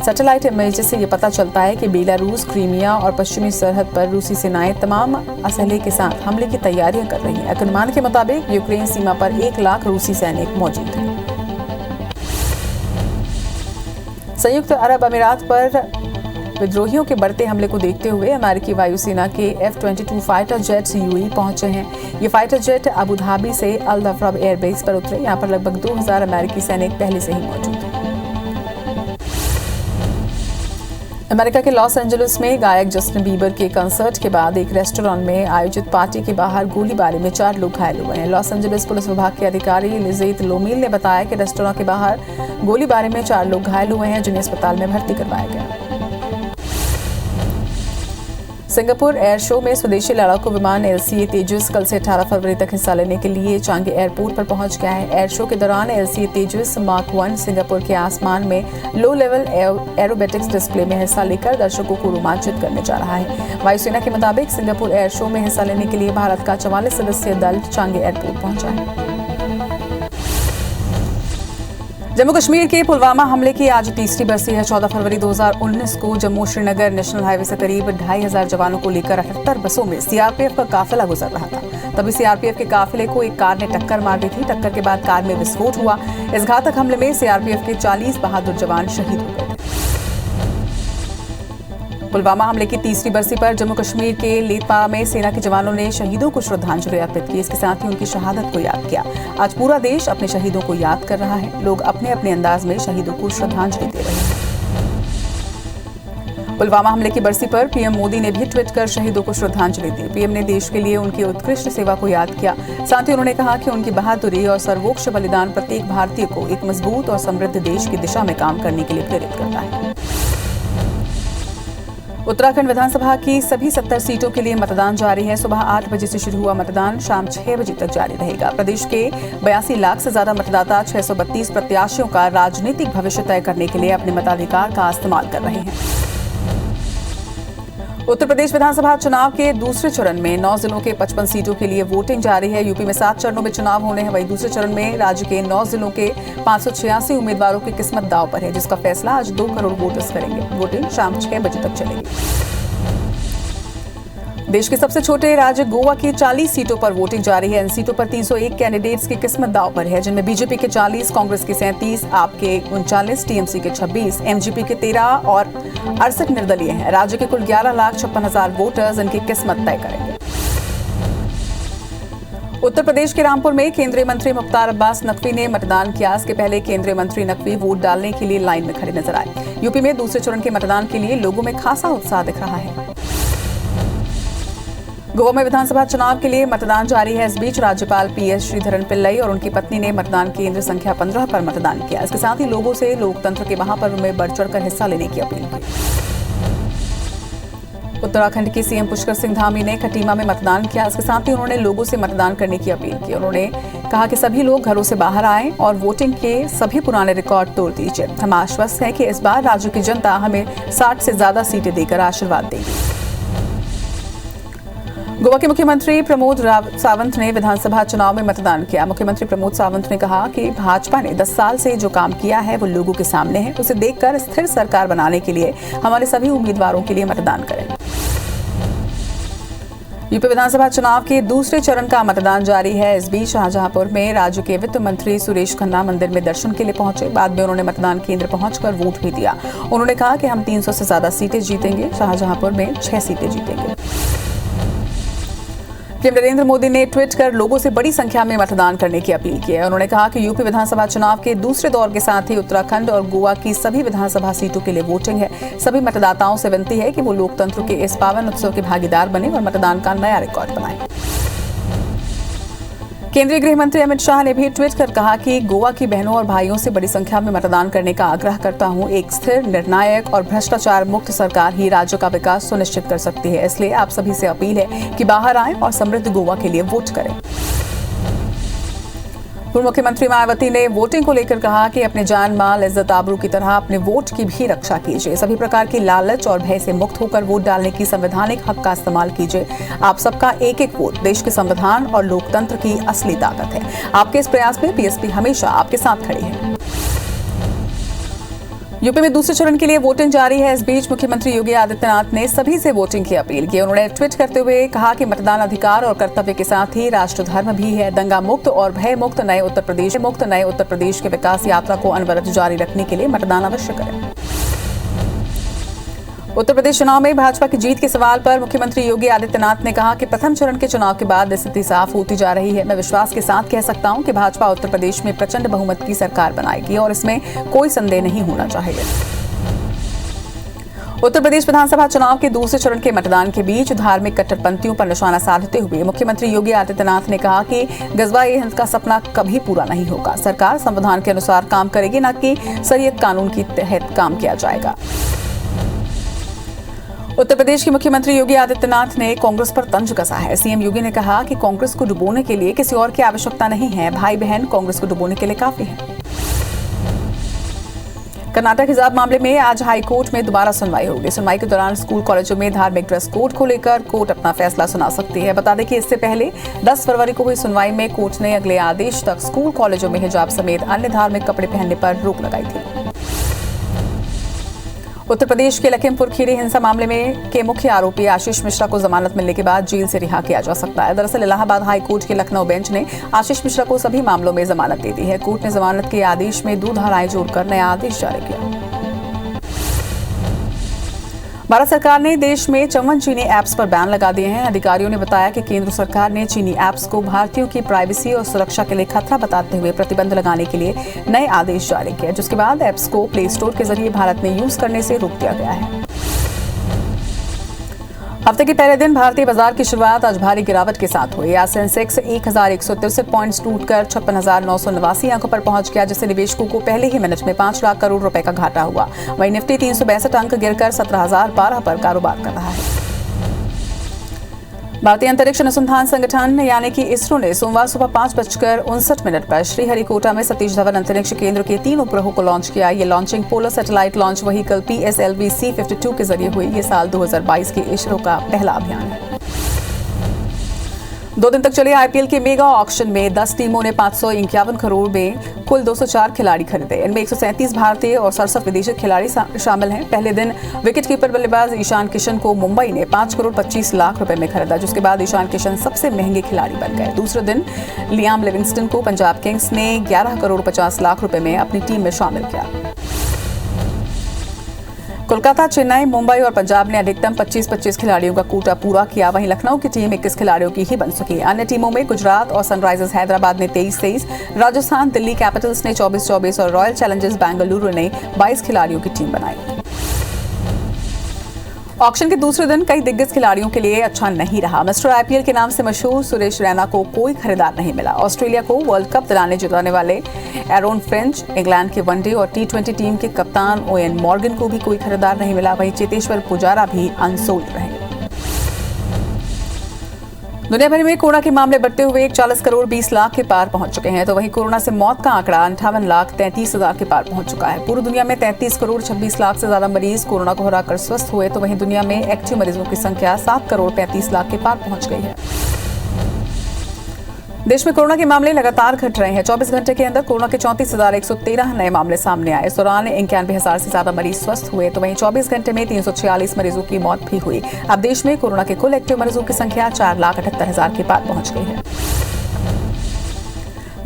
B: सैटेलाइट इमेजेस से ये पता चलता है कि बेलारूस, क्रीमिया और पश्चिमी सरहद पर रूसी सेनाएं तमाम असलहे के साथ हमले की तैयारियां कर रही हैं। एक अनुमान के मुताबिक यूक्रेन सीमा पर 1 लाख रूसी सैनिक मौजूद हैं। संयुक्त अरब अमीरात पर विद्रोहियों के बढ़ते हमले को देखते हुए अमेरिकी वायुसेना के F-22 फाइटर जेट्स यूएई पहुंचे हैं। ये फाइटर जेट अबू धाबी से अल दफरब एयरबेस पर उतरे। यहाँ पर लगभग 2,000 अमेरिकी सैनिक पहले से ही मौजूद हैं। अमेरिका के लॉस एंजलिस में गायक जस्टिन बीबर के कंसर्ट के बाद एक रेस्टोरेंट में आयोजित पार्टी के बाहर गोलीबारी में 4 लोग घायल हुए हैं। लॉस एंजलिस पुलिस विभाग के अधिकारी लिजेत लोमील ने बताया कि रेस्टोरेंट के बाहर गोलीबारी में 4 लोग घायल हुए हैं, जिन्हें अस्पताल में भर्ती करवाया गया। सिंगापुर एयर शो में स्वदेशी लड़ाकू विमान LCA तेजस कल से 18 फरवरी तक हिस्सा लेने के लिए चांगी एयरपोर्ट पर पहुंच गया है। एयर शो के दौरान LCA तेजस मार्क 1 सिंगापुर के आसमान में लो लेवल एरोबेटिक्स डिस्प्ले में हिस्सा लेकर दर्शकों को रोमांचित करने जा रहा है। वायुसेना के मुताबिक सिंगापुर एयर शो में हिस्सा लेने के लिए भारत का 44 सदस्यीय दल चांगी एयरपोर्ट पहुंचा है। जम्मू कश्मीर के पुलवामा हमले की आज तीसरी बरसी है। 14 फरवरी 2019 को जम्मू श्रीनगर नेशनल हाईवे से करीब 2,500 जवानों को लेकर 78 बसों में सीआरपीएफ का काफिला गुजर रहा था। तभी सीआरपीएफ के काफिले को एक कार ने टक्कर मार दी थी। टक्कर के बाद कार में विस्फोट हुआ। इस घातक हमले में सीआरपीएफ के 40 बहादुर जवान शहीद हो गए थे। पुलवामा हमले की तीसरी बरसी पर जम्मू कश्मीर के लेथपारा में सेना के जवानों ने शहीदों को श्रद्धांजलि अर्पित की। इसके साथ ही उनकी शहादत को याद किया। आज पूरा देश अपने शहीदों को याद कर रहा है। लोग अपने अपने अंदाज में शहीदों को श्रद्धांजलि दे रहे हैं। पुलवामा हमले की बरसी पर पीएम मोदी ने भी ट्वीट कर शहीदों को श्रद्धांजलि दी। पीएम ने देश के लिए उनकी उत्कृष्ट सेवा को याद किया। साथ ही उन्होंने कहा कि उनकी बहादुरी और सर्वोच्च बलिदान प्रत्येक भारतीय को एक मजबूत और समृद्ध देश की दिशा में काम करने के लिए प्रेरित करता है। उत्तराखंड विधानसभा की सभी 70 सीटों के लिए मतदान जारी है। सुबह 8 बजे से शुरू हुआ मतदान शाम 6 बजे तक जारी रहेगा। प्रदेश के 82 लाख से ज्यादा मतदाता 632 प्रत्याशियों का राजनीतिक भविष्य तय करने के लिए अपने मताधिकार का इस्तेमाल कर रहे हैं। उत्तर प्रदेश विधानसभा चुनाव के दूसरे चरण में 9 जिलों के 55 सीटों के लिए वोटिंग जारी है। यूपी में 7 चरणों में चुनाव होने हैं। वहीं दूसरे चरण में राज्य के 9 जिलों के 586 उम्मीदवारों की किस्मत दांव पर है, जिसका फैसला आज 2 करोड़ वोटर्स करेंगे। वोटिंग शाम 6 बजे तक चलेगी। देश के सबसे छोटे राज्य गोवा की 40 सीटों पर वोटिंग जारी है। इन सीटों पर 301 कैंडिडेट्स की किस्मत दांव पर है, जिनमें बीजेपी के 40, कांग्रेस के 37, आप के 39, टीएमसी के 26, एमजीपी के 13 और 68 निर्दलीय हैं। राज्य के कुल 11,56,000 वोटर्स इनकी किस्मत तय करेंगे। उत्तर प्रदेश के रामपुर में केंद्रीय मंत्री मुख्तार अब्बास नकवी ने मतदान किया। इसके पहले केंद्रीय मंत्री नकवी वोट डालने के लिए लाइन में खड़े नजर आए। यूपी में दूसरे चरण के मतदान के लिए लोगों में खासा उत्साह दिख रहा है। गोवा में विधानसभा चुनाव के लिए मतदान जारी है। इस बीच राज्यपाल पीएस श्रीधरन पिल्लई और उनकी पत्नी ने मतदान केंद्र संख्या 15 पर मतदान किया। इसके साथ ही लोगों से लोकतंत्र के महापर्व में बढ़ चढ़कर हिस्सा लेने की अपील की। उत्तराखंड के सीएम पुष्कर सिंह धामी ने खटीमा में मतदान किया। इसके साथ ही उन्होंने लोगों से मतदान करने की अपील की। उन्होंने कहा कि सभी लोग घरों से बाहर आएं और वोटिंग के सभी पुराने रिकॉर्ड तोड़ दीजिए। हम आश्वस्त हैं कि इस बार राज्य की जनता हमें 60 से ज्यादा सीटें देकर आशीर्वाद देगी। गोवा के मुख्यमंत्री प्रमोद सावंत ने विधानसभा चुनाव में मतदान किया। मुख्यमंत्री प्रमोद सावंत ने कहा कि भाजपा ने 10 साल से जो काम किया है वो लोगों के सामने है। उसे देखकर स्थिर सरकार बनाने के लिए हमारे सभी उम्मीदवारों के लिए मतदान करें। यूपी विधानसभा चुनाव के दूसरे चरण का मतदान जारी है। इस बीच शाहजहांपुर में राज्य के वित्त मंत्री सुरेश खन्ना मंदिर में दर्शन के लिए पहुंचे। बाद में उन्होंने मतदान केंद्र पहुंचकर वोट भी दिया। उन्होंने कहा कि हम 300 से ज्यादा सीटें जीतेंगे। शाहजहांपुर में 6 सीटें जीतेंगे। पीएम नरेंद्र मोदी ने ट्वीट कर लोगों से बड़ी संख्या में मतदान करने की अपील की है। उन्होंने कहा कि यूपी विधानसभा चुनाव के दूसरे दौर के साथ ही उत्तराखंड और गोवा की सभी विधानसभा सीटों के लिए वोटिंग है। सभी मतदाताओं से विनती है कि वो लोकतंत्र के इस पावन उत्सव के भागीदार बने और मतदान का नया रिकॉर्ड बनाएं। केंद्रीय गृह मंत्री अमित शाह ने भी ट्वीट कर कहा कि गोवा की बहनों और भाइयों से बड़ी संख्या में मतदान करने का आग्रह करता हूं। एक स्थिर, निर्णायक और भ्रष्टाचार मुक्त सरकार ही राज्य का विकास सुनिश्चित कर सकती है। इसलिए आप सभी से अपील है कि बाहर आएं और समृद्ध गोवा के लिए वोट करें। पूर्व मुख्यमंत्री मायावती ने वोटिंग को लेकर कहा कि अपने जान माल, इज्जत आबरू की तरह अपने वोट की भी रक्षा कीजिए। सभी प्रकार की लालच और भय से मुक्त होकर वोट डालने की संवैधानिक हक का इस्तेमाल कीजिए। आप सबका एक एक वोट देश के संविधान और लोकतंत्र की असली ताकत है। आपके इस प्रयास में पीएसपी हमेशा आपके साथ खड़ी है। यूपी में दूसरे चरण के लिए वोटिंग जारी है। इस बीच मुख्यमंत्री योगी आदित्यनाथ ने सभी से वोटिंग की अपील की। उन्होंने ट्वीट करते हुए कहा कि मतदान अधिकार और कर्तव्य के साथ ही राष्ट्र धर्म भी है। दंगा मुक्त और भय मुक्त नए उत्तर प्रदेश के विकास यात्रा को अनवरत जारी रखने के लिए मतदान अवश्य करें। उत्तर प्रदेश चुनाव में भाजपा की जीत के सवाल पर मुख्यमंत्री योगी आदित्यनाथ ने कहा कि प्रथम चरण के चुनाव के बाद स्थिति साफ होती जा रही है। मैं विश्वास के साथ कह सकता हूं कि भाजपा उत्तर प्रदेश में प्रचंड बहुमत की सरकार बनाएगी और इसमें कोई संदेह नहीं होना चाहिए। उत्तर प्रदेश विधानसभा चुनाव के दूसरे चरण के मतदान के बीच धार्मिक कट्टरपंथियों पर निशाना साधते हुए मुख्यमंत्री योगी आदित्यनाथ ने कहा कि गजवा-ए-हिंद का सपना कभी पूरा नहीं होगा। सरकार संविधान के अनुसार काम करेगी, न कि शरीयत कानून के तहत काम किया जाएगा। उत्तर प्रदेश के मुख्यमंत्री योगी आदित्यनाथ ने कांग्रेस पर तंज कसा है। सीएम योगी ने कहा कि कांग्रेस को डुबोने के लिए किसी और की आवश्यकता नहीं है। भाई बहन कांग्रेस को डुबोने के लिए काफी है। कर्नाटक हिजाब मामले में आज हाई कोर्ट में दोबारा सुनवाई होगी। सुनवाई के दौरान स्कूल कॉलेजों में धार्मिक ड्रेस कोड को लेकर कोर्ट अपना फैसला सुना सकती है। बता दें कि इससे पहले 10 फरवरी को हुई सुनवाई में कोर्ट ने अगले आदेश तक स्कूल कॉलेजों में हिजाब समेत अन्य धार्मिक कपड़े पहनने पर रोक लगाई थी। उत्तर प्रदेश के लखीमपुर खीरी हिंसा मामले में के मुख्य आरोपी आशीष मिश्रा को जमानत मिलने के बाद जेल से रिहा किया जा सकता है। दरअसल इलाहाबाद हाई कोर्ट के लखनऊ बेंच ने आशीष मिश्रा को सभी मामलों में जमानत दे दी है। कोर्ट ने जमानत के आदेश में 2 धाराएं जोड़कर नया आदेश जारी किया। भारत सरकार ने देश में 54 चीनी ऐप्स पर बैन लगा दिए हैं। अधिकारियों ने बताया कि केंद्र सरकार ने चीनी ऐप्स को भारतीयों की प्राइवेसी और सुरक्षा के लिए खतरा बताते हुए प्रतिबंध लगाने के लिए नए आदेश जारी किए, जिसके बाद ऐप्स को प्ले स्टोर के जरिए भारत में यूज करने से रोक दिया गया है। हफ्ते के पहले दिन भारतीय बाजार की शुरुआत आज भारी गिरावट के साथ हुई। आज सेंसेक्स 1163 पॉइंट्स टूटकर 56,989 अंकों पर पहुंच गया, जिससे निवेशकों को पहले ही मिनट में 5 लाख करोड़ रुपए का घाटा हुआ। वहीं निफ्टी 362 अंक गिरकर 17,012 पर कारोबार कर रहा है। भारतीय अंतरिक्ष अनुसंधान संगठन यानी कि इसरो ने सोमवार सुबह 5:59 पर श्रीहरिकोटा में सतीश धवन अंतरिक्ष केंद्र के 3 उपग्रहों को लॉन्च किया। ये launching polar satellite launch vehicle PSLV-C52 के जरिए हुई। ये साल 2022 के इसरो का पहला अभियान है। 2 दिन तक चले आईपीएल के मेगा ऑक्शन में 10 टीमों ने 551 करोड़ में कुल 204 खिलाड़ी खरीदे। इनमें 137 भारतीय और 67 विदेशी खिलाड़ी शामिल हैं। पहले दिन विकेटकीपर बल्लेबाज ईशान किशन को मुंबई ने 5 करोड़ 25 लाख रुपए में खरीदा, जिसके बाद ईशान किशन सबसे महंगे खिलाड़ी बन गए। दूसरे दिन लियाम लिविंगस्टन को पंजाब किंग्स ने 11 करोड़ 50 लाख रुपए में अपनी टीम में शामिल किया। कोलकाता, चेन्नई, मुंबई और पंजाब ने अधिकतम 25-25 खिलाड़ियों का कोटा पूरा किया। वहीं लखनऊ की टीम 21 खिलाड़ियों की ही बन सकी। अन्य टीमों में गुजरात और सनराइजर्स हैदराबाद ने 23-23, राजस्थान, दिल्ली कैपिटल्स ने 24-24 और रॉयल चैलेंजर्स बेंगलुरु ने 22 खिलाड़ियों की टीम बनाई। ऑक्शन के दूसरे दिन कई दिग्गज खिलाड़ियों के लिए अच्छा नहीं रहा। मिस्टर आईपीएल के नाम से मशहूर सुरेश रैना को कोई खरीदार नहीं मिला। ऑस्ट्रेलिया को वर्ल्ड कप दिलाने जिताने वाले एरोन फिंच, इंग्लैंड के वनडे और टी20 टीम के कप्तान ओवेन मॉर्गन को भी कोई खरीदार नहीं मिला। वहीं चेतेश्वर पुजारा भी अनसोल्ड रहे। दुनिया भर में कोरोना के मामले बढ़ते हुए 40 करोड़ 20 लाख के पार पहुंच चुके हैं, तो वहीं कोरोना से मौत का आंकड़ा 58,33,000 के पार पहुंच चुका है। पूरी दुनिया में 33 करोड़ 26 लाख से ज्यादा मरीज कोरोना को हराकर स्वस्थ हुए, तो वहीं दुनिया में एक्टिव मरीजों की संख्या 7 करोड़ 35 लाख के पार पहुंच गई है। देश में कोरोना के मामले लगातार घट रहे हैं। 24 घंटे के अंदर कोरोना के 34,113 नए मामले सामने आए। इस दौरान 91,000 से ज्यादा मरीज स्वस्थ हुए, तो वहीं 24 घंटे में 346 मरीजों की मौत भी हुई। अब देश में कोरोना के कुल एक्टिव मरीजों की संख्या 4,78,000 के पार पहुंच गई है।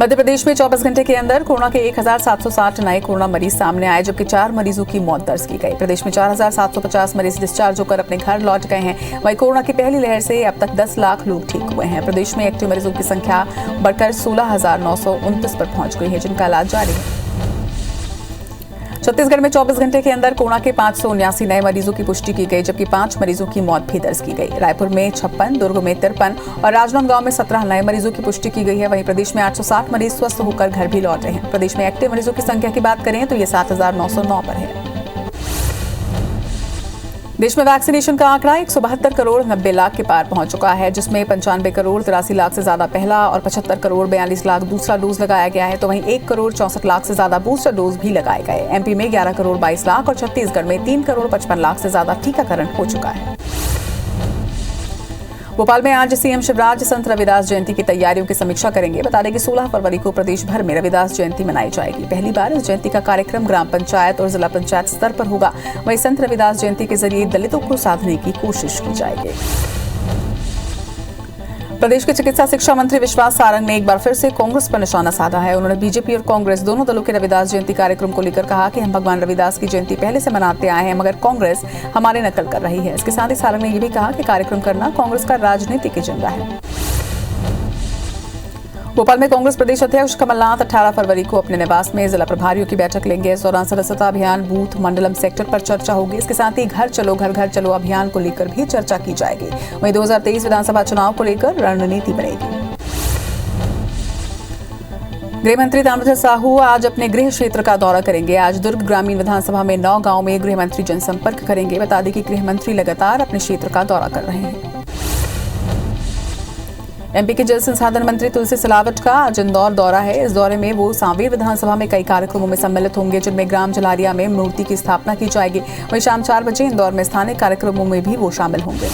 B: मध्य प्रदेश में 24 घंटे के अंदर कोरोना के 1,760 नए कोरोना मरीज सामने आए, जबकि 4 मरीजों की मौत दर्ज की गई। प्रदेश में 4,750 मरीज डिस्चार्ज होकर अपने घर लौट गए हैं। वहीं कोरोना की पहली लहर से अब तक 10 लाख लोग ठीक हुए हैं। प्रदेश में एक्टिव मरीजों की संख्या बढ़कर 16,929 पर पहुंच गई है, जिनका इलाज जारी है। छत्तीसगढ़ में 24 घंटे के अंदर कोरोना के 579 नए मरीजों की पुष्टि की गई, जबकि 5 मरीजों की मौत भी दर्ज की गई। रायपुर में 56, दुर्ग में 53 और राजनांदगांव में 17 नए मरीजों की पुष्टि की गई है। वहीं प्रदेश में 860 मरीज स्वस्थ होकर घर भी लौटे हैं। प्रदेश में एक्टिव मरीजों की संख्या की बात करें तो ये 7,909 पर है। देश में वैक्सीनेशन का आंकड़ा 172 करोड़ 90 लाख के पार पहुंच चुका है, जिसमें 95 करोड़ 83 लाख से ज्यादा पहला और 75 करोड़ 42 लाख दूसरा डोज लगाया गया है। तो वहीं 1 करोड़ 64 लाख से ज्यादा बूस्टर डोज भी लगाए गए। एमपी में 11 करोड़ 22 लाख और छत्तीसगढ़ में 3 करोड़ 55 लाख से ज्यादा टीकाकरण हो चुका है। भोपाल में आज सीएम शिवराज संत रविदास जयंती की तैयारियों की समीक्षा करेंगे। बता दें कि 16 फरवरी को प्रदेश भर में रविदास जयंती मनाई जाएगी। पहली बार इस जयंती का कार्यक्रम ग्राम पंचायत और जिला पंचायत स्तर पर होगा। वहीं संत रविदास जयंती के जरिए दलितों को साधने की कोशिश की जाएगी। प्रदेश के चिकित्सा शिक्षा मंत्री विश्वास सारंग ने एक बार फिर से कांग्रेस पर निशाना साधा है। उन्होंने बीजेपी और कांग्रेस दोनों दलों के रविदास जयंती कार्यक्रम को लेकर कहा कि हम भगवान रविदास की जयंती पहले से मनाते आए हैं, मगर कांग्रेस हमारे नकल कर रही है। इसके साथ ही सारंग ने यह भी कहा कि कार्यक्रम करना कांग्रेस का राजनीतिक एजेंडा है। भोपाल में कांग्रेस प्रदेश अध्यक्ष कमलनाथ 18 फरवरी को अपने निवास में जिला प्रभारियों की बैठक लेंगे। इस दौरान सदस्यता अभियान, बूथ, मंडलम सेक्टर पर चर्चा होगी। इसके साथ ही घर चलो अभियान को लेकर भी चर्चा की जाएगी। वहीं 2023 विधानसभा चुनाव को लेकर रणनीति बनेगी। गृह मंत्री ताम्रध्वज साहू आज अपने गृह क्षेत्र का दौरा करेंगे। आज दुर्ग ग्रामीण विधानसभा में 9 गांव में गृह मंत्री जनसंपर्क करेंगे। बता दें कि गृह मंत्री लगातार अपने क्षेत्र का दौरा कर रहे हैं। एमपी के जल संसाधन मंत्री तुलसी सिलावट का आज इंदौर दौरा है। इस दौरे में वो सांवेर विधानसभा में कई कार्यक्रमों में सम्मिलित होंगे, जिनमें ग्राम जलारिया में मूर्ति की स्थापना की जाएगी। वहीं शाम 4 बजे इंदौर में स्थानीय कार्यक्रमों में भी वो शामिल होंगे।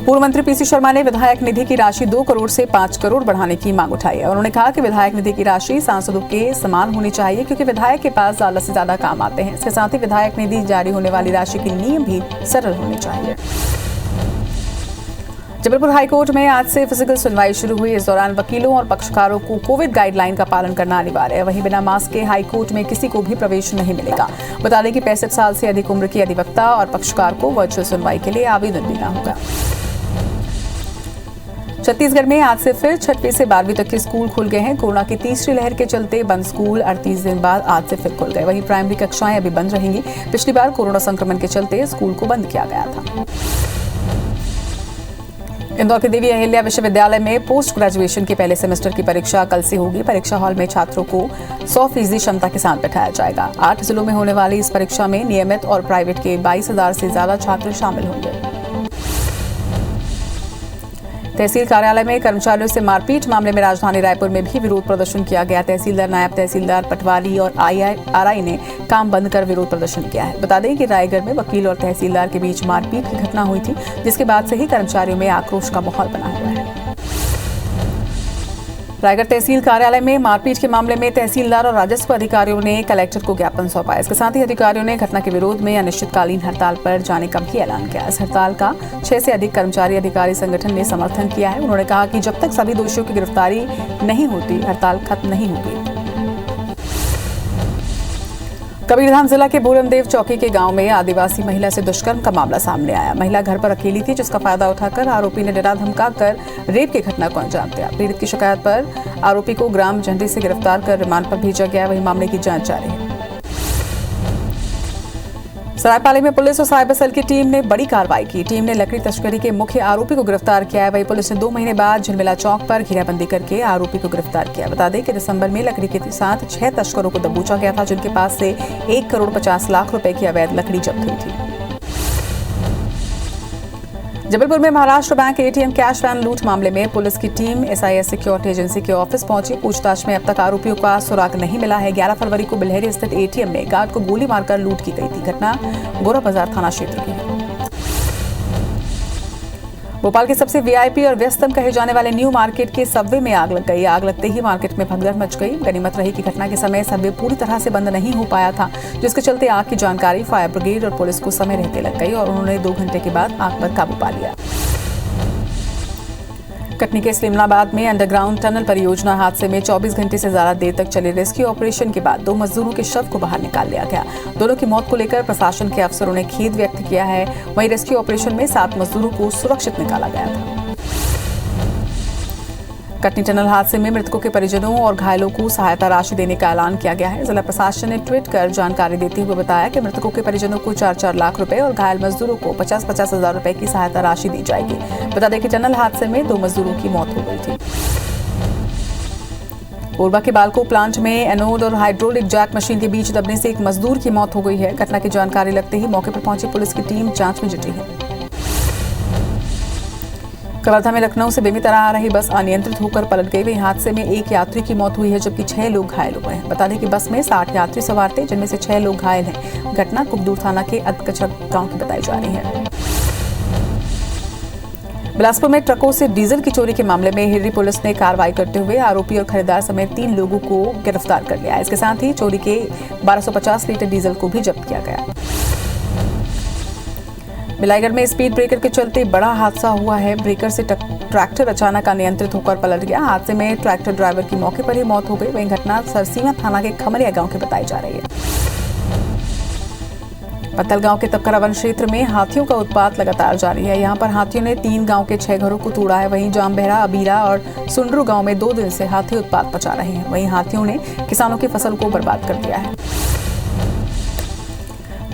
B: पूर्व मंत्री पीसी शर्मा ने विधायक निधि की राशि 2 करोड़ से 5 करोड़ बढ़ाने की मांग उठाई है। उन्होंने कहा कि विधायक निधि की राशि सांसदों के समान होनी चाहिए, क्योंकि विधायक के पास ज्यादा से ज्यादा काम आते हैं। इसके साथ ही विधायक निधि जारी होने वाली राशि के नियम भी सरल होने चाहिए। जबलपुर हाईकोर्ट में आज से फिजिकल सुनवाई शुरू हुई। इस दौरान वकीलों और पक्षकारों को कोविड गाइडलाइन का पालन करना अनिवार्य है। वहीं बिना मास्क के हाईकोर्ट में किसी को भी प्रवेश नहीं मिलेगा। बता दें कि 65 साल से अधिक उम्र के अधिवक्ता और पक्षकार को वर्चुअल सुनवाई के लिए आवेदन देना होगा। छत्तीसगढ़ में आज से फिर 6वीं से 12वीं तक के स्कूल खुल गए हैं। कोरोना की तीसरी लहर के चलते बंद स्कूल 38 दिन बाद आज से फिर खुल गए। वहीं प्राइमरी कक्षाएं अभी बंद रहेंगी। पिछली बार कोरोना संक्रमण के चलते स्कूल को बंद किया गया था। इंदौर के देवी अहिल्या विश्वविद्यालय में पोस्ट ग्रेजुएशन के पहले सेमेस्टर की परीक्षा कल से होगी। परीक्षा हॉल में छात्रों को 100% क्षमता के साथ बैठाया जाएगा। 8 जिलों में होने वाली इस परीक्षा में नियमित और प्राइवेट के 22,000 से ज्यादा छात्र शामिल होंगे। तहसील कार्यालय में कर्मचारियों से मारपीट मामले में राजधानी रायपुर में भी विरोध प्रदर्शन किया गया। तहसीलदार, नायब तहसीलदार, पटवारी और आरआई ने काम बंद कर विरोध प्रदर्शन किया है। बता दें कि रायगढ़ में वकील और तहसीलदार के बीच मारपीट की घटना हुई थी, जिसके बाद से ही कर्मचारियों में आक्रोश का माहौल बना हुआ है। रायगढ़ तहसील कार्यालय में मारपीट के मामले में तहसीलदार और राजस्व अधिकारियों ने कलेक्टर को ज्ञापन सौंपा। इसके साथ ही अधिकारियों ने घटना के विरोध में अनिश्चितकालीन हड़ताल पर जाने का भी ऐलान किया। इस हड़ताल का 6 से अधिक कर्मचारी अधिकारी संगठन ने समर्थन किया है। उन्होंने कहा कि जब तक सभी दोषियों की गिरफ्तारी नहीं होती, हड़ताल खत्म नहीं होगी। कबीरधाम जिला के बूरमदेव चौकी के गांव में आदिवासी महिला से दुष्कर्म का मामला सामने आया। महिला घर पर अकेली थी, जिसका फायदा उठाकर आरोपी ने डरा धमकाकर रेप की घटना को अंजाम दिया। पीड़ित की शिकायत पर आरोपी को ग्राम झंडी से गिरफ्तार कर रिमांड पर भेजा गया। वहीं मामले की जांच जारी है। सरायपाली में पुलिस और साइबर सेल की टीम ने बड़ी कार्रवाई की। टीम ने लकड़ी तस्करी के मुख्य आरोपी को गिरफ्तार किया है। वहीं पुलिस ने 2 महीने बाद झिलमिला चौक पर घेराबंदी करके आरोपी को गिरफ्तार किया। बता दें कि दिसंबर में लकड़ी के साथ 6 तस्करों को दबोचा गया था, जिनके पास से 1 करोड़ 50 लाख रुपए की अवैध लकड़ी जब्त हुई थी। जबलपुर में Maharashtra bank ATM cash van लूट मामले में पुलिस की टीम एसआईएस सिक्योरिटी एजेंसी के ऑफिस पहुंची। पूछताछ में अब तक आरोपियों का सुराग नहीं मिला है। 11 फरवरी को बिल्हरी स्थित एटीएम में गार्ड को गोली मारकर लूट की गई थी। घटना गोरा बाजार थाना क्षेत्र की है। भोपाल के सबसे वीआईपी और व्यस्तम कहे जाने वाले न्यू मार्केट के सबवे में आग लग गई। आग लगते ही मार्केट में भगदड़ मच गई। गनीमत रही कि घटना के समय सबवे पूरी तरह से बंद नहीं हो पाया था, जिसके चलते आग की जानकारी फायर ब्रिगेड और पुलिस को समय रहते लग गई और उन्होंने 2 घंटे के बाद आग पर काबू पा लिया। कटनी के इस्लामाबाद में अंडरग्राउंड टनल परियोजना हादसे में 24 घंटे से ज्यादा देर तक चले रेस्क्यू ऑपरेशन के बाद 2 मजदूरों के शव को बाहर निकाल लिया गया। दोनों की मौत को लेकर प्रशासन के अफसरों ने खेद व्यक्त किया है। वहीं रेस्क्यू ऑपरेशन में 7 मजदूरों को सुरक्षित निकाला गया था। कटनी टनल हादसे में मृतकों के परिजनों और घायलों को सहायता राशि देने का ऐलान किया गया है। जिला प्रशासन ने ट्वीट कर जानकारी देते हुए बताया कि मृतकों के परिजनों को 4-4 लाख रुपए और घायल मजदूरों को 50-50 हजार रुपए की सहायता राशि दी जाएगी। बता दें कि टनल हादसे में 2 मजदूरों की मौत हो गई थी। कोरबा के बालको प्लांट में एनोड और हाइड्रोलिक जैक मशीन के बीच दबने से एक मजदूर की मौत हो गई है। घटना की जानकारी लगते ही मौके पर पहुंची पुलिस की टीम जांच में जुटी है। कवर्धा में लखनऊ से बेमेतरा आ रही बस अनियंत्रित होकर पलट गई। वहीं हादसे में एक यात्री की मौत हुई है, जबकि 6 लोग घायल हुए हैं। बता दें कि बस में 60 यात्री सवार थे, जिनमें से 6 लोग घायल हैं। घटना कुकदूर थाना के अदकचक गांव की बताई जा रही है। बिलासपुर में ट्रकों से डीजल की चोरी के मामले में हिर्री पुलिस ने कार्रवाई करते हुए आरोपी और खरीदार समेत 3 लोगों को गिरफ्तार कर लिया है। इसके साथ ही चोरी के 1250 लीटर डीजल को भी जब्त किया गया। बिलाईगढ़ में स्पीड ब्रेकर के चलते बड़ा हादसा हुआ है। ब्रेकर से ट्रैक्टर अचानक अनियंत्रित होकर पलट गया। हादसे में ट्रैक्टर ड्राइवर की मौके पर ही मौत हो गई। वहीं घटना सरसीमा थाना के खमरिया गांव की बताई जा रही है। पत्तल गांव के तपकरा वन क्षेत्र में हाथियों का उत्पात लगातार जारी है। यहां पर हाथियों ने 3 गांव के 6 घरों को तोड़ा है। वहीं जामबहरा, अबीरा और सुंडरू गांव में 2 दिन से हाथी उत्पात मचा रहे हैं। वहीं हाथियों ने किसानों की फसल को बर्बाद कर दिया है।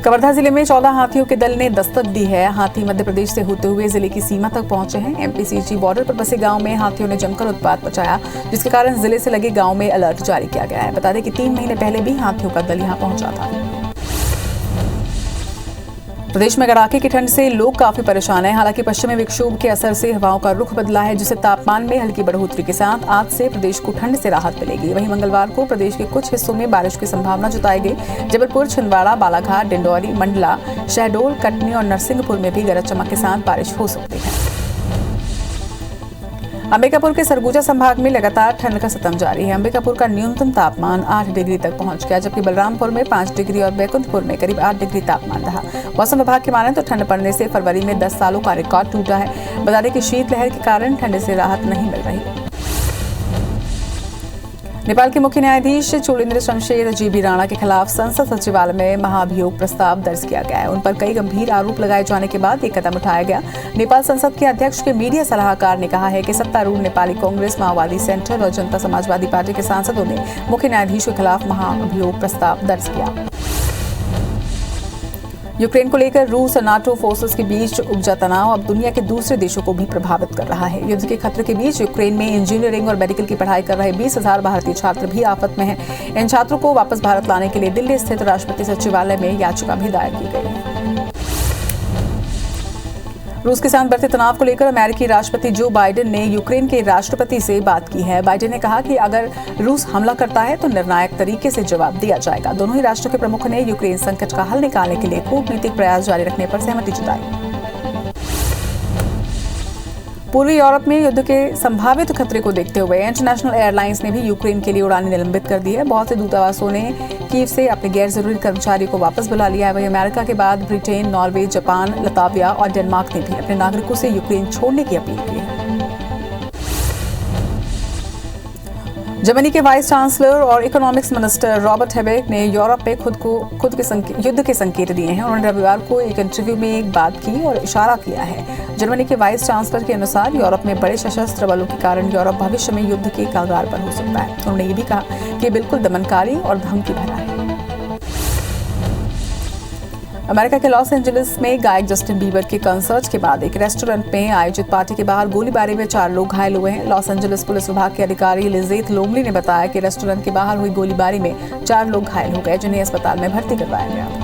B: कवर्धा जिले में 14 हाथियों के दल ने दस्तक दी है। हाथी मध्य प्रदेश से होते हुए जिले की सीमा तक पहुंचे हैं। एमपीसीजी बॉर्डर पर बसे गांव में हाथियों ने जमकर उत्पात मचाया, जिसके कारण जिले से लगे गांव में अलर्ट जारी किया गया है। बता दें कि 3 महीने पहले भी हाथियों का दल यहां पहुंचा था। प्रदेश में कड़ाके की ठंड से लोग काफी परेशान हैं। हालांकि पश्चिमी विक्षोभ के असर से हवाओं का रुख बदला है, जिससे तापमान में हल्की बढ़ोतरी के साथ आज से प्रदेश को ठंड से राहत मिलेगी। वहीं मंगलवार को प्रदेश के कुछ हिस्सों में बारिश की संभावना जताई गई। जबलपुर, छिंदवाड़ा, बालाघाट, डिंडौरी, मंडला, शहडोल, कटनी और नरसिंहपुर में भी गरज चमक के साथ बारिश हो सकती है। अंबिकापुर के सरगुजा संभाग में लगातार ठंड का सितम जारी है। अंबिकापुर का न्यूनतम तापमान 8 डिग्री तक पहुंच गया, जबकि बलरामपुर में 5 डिग्री और बैकुंठपुर में करीब 8 डिग्री तापमान रहा। मौसम विभाग की माने तो ठंड पड़ने से फरवरी में 10 सालों का रिकॉर्ड टूटा है। बता दें कि शीतलहर के कारण ठंड से राहत नहीं मिल रही। नेपाल के मुख्य न्यायाधीश चोलेन्द्र शमशेर जीबी राणा के खिलाफ संसद सचिवालय में महाभियोग प्रस्ताव दर्ज किया गया है। उन पर कई गंभीर आरोप लगाए जाने के बाद ये कदम उठाया गया। नेपाल संसद के अध्यक्ष के मीडिया सलाहकार ने कहा है कि सत्तारूढ़ नेपाली कांग्रेस, माओवादी सेंटर और जनता समाजवादी पार्टी के सांसदों ने मुख्य न्यायाधीश के खिलाफ महाभियोग प्रस्ताव दर्ज किया। यूक्रेन को लेकर रूस और नाटो फोर्सेस के बीच उपजा तनाव अब दुनिया के दूसरे देशों को भी प्रभावित कर रहा है। युद्ध के खतरे के बीच यूक्रेन में इंजीनियरिंग और मेडिकल की पढ़ाई कर रहे 20,000 भारतीय छात्र भी आफत में हैं। इन छात्रों को वापस भारत लाने के लिए दिल्ली स्थित राष्ट्रपति सचिवालय में याचिका भी दायर की गई है। रूस के साथ बढ़ते तनाव को लेकर अमेरिकी राष्ट्रपति जो बाइडेन ने यूक्रेन के राष्ट्रपति से बात की है। बाइडेन ने कहा कि अगर रूस हमला करता है तो निर्णायक तरीके से जवाब दिया जाएगा। दोनों ही राष्ट्रों के प्रमुख ने यूक्रेन संकट का हल निकालने के लिए कूटनीतिक प्रयास जारी रखने पर सहमति जताई। पूर्वी यूरोप में युद्ध के संभावित खतरे को देखते हुए इंटरनेशनल एयरलाइंस ने भी यूक्रेन के लिए उड़ानें निलंबित कर दी है। बहुत से दूतावासों ने कीव से अपने गैर जरूरी कर्मचारियों को वापस बुला लिया है। वहीं अमेरिका के बाद ब्रिटेन, नॉर्वे, जापान, लताविया और डेनमार्क ने भी अपने नागरिकों से यूक्रेन छोड़ने की अपील की है। जर्मनी के वाइस चांसलर और इकोनॉमिक्स मिनिस्टर रॉबर्ट हेबेक ने यूरोप में युद्ध के संकेत दिए हैं। उन्होंने रविवार को एक इंटरव्यू में एक बात की और इशारा किया है। जर्मनी के वाइस चांसलर के अनुसार यूरोप में बड़े सशस्त्र बलों के कारण यूरोप भविष्य में युद्ध के कगार पर हो सकता है। उन्होंने ये भी कहा कि बिल्कुल दमनकारी और धमकी भरा है। अमेरिका के लॉस एंजलिस में गायक जस्टिन बीबर के कंसर्ट के बाद एक रेस्टोरेंट में आयोजित पार्टी के बाहर गोलीबारी में 4 लोग घायल हुए हैं। लॉस एंजलिस पुलिस विभाग के अधिकारी लिजेथ लोमली ने बताया कि रेस्टोरेंट के बाहर हुई गोलीबारी में 4 लोग घायल हो गए, जिन्हें अस्पताल में भर्ती करवाया गया।